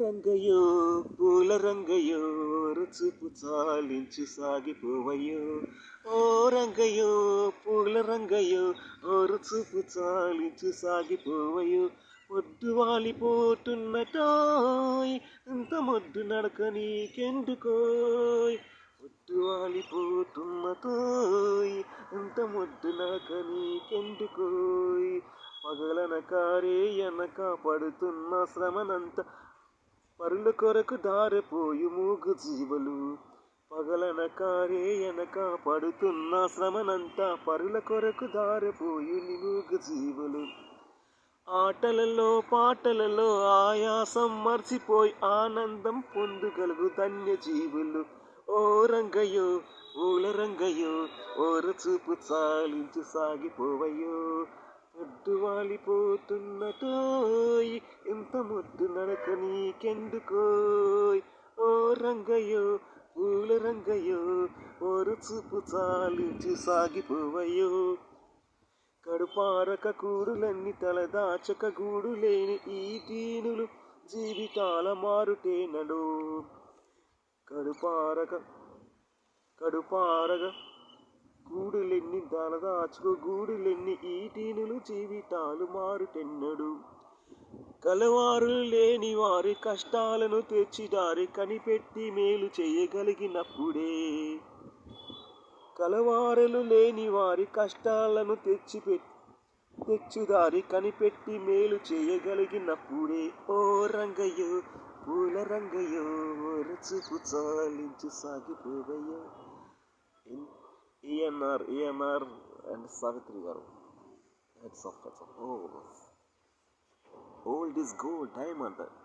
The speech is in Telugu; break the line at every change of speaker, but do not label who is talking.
రంగయ్యో పూల రంగయ్యో రుచుపు చాలించి సాగిపోవయ్యో. ఓ రంగయ్యో పూల రంగయ్యో ఓ రుచుపు చాలించి సాగిపోవయ్యో. మొద్దు వాలిపోతున్నటోయ్ ఇంత మొద్దు నడక నీకెందుకోయ్. మొద్దు వాలిపోతున్నటోయ్ ఇంత మొద్దు నడక నీకెందుకోయ్. పగలనకారే ఎనక పడుతున్న శ్రమనంత పరుల కొరకు దారిపోయు మూగు జీవులు. పగలనకారే ఎనక పడుతున్న శ్రమనంత పరుల కొరకు దారిపోయు మూగు జీవులు. ఆటలలో పాటలలో ఆయాసం మర్చిపోయి ఆనందం పొందగలుగు ధన్య జీవులు. ఓ రంగయ్యో పూల రంగయ్యో ఓర చూపు చాలించి సాగిపోవయ్యో. మొద్దు వాలిపోతున్నటోయ్ ఇంత మొద్దు నడక నీకెందుకోయ్. ఓ రంగయ్యో పూల రంగయ్యో ఓర చూపు చాలించి సాగిపోవయ్యో. కడుపారక కూడులన్నీ తలదాచక గూడు లేని ఈ దీనులు జీవితాల మారుటేనడో. కడుపారక గూడులెన్ని తలదాచుకో గూడులెన్ని ఈ దీనులు జీవితాలు మారుటెన్నడు. కలవారు లేని వారి కష్టాలను తెచ్చిదారి కనిపెట్టి మేలు చేయగలిగినప్పుడే. కలవారలు లేని వారి కష్టాలను తెచ్చుదారి కనిపెట్టి మేలు చేయగలిగినప్పుడే. ఓ రంగయ్యో పూల రంగయ్యో రుచుపు చాలించి సాగిపోవయ్యో. ఏఎన్ఆర్ అండ్ సావిత్రి గారు. Heads off. Old is gold, diamond.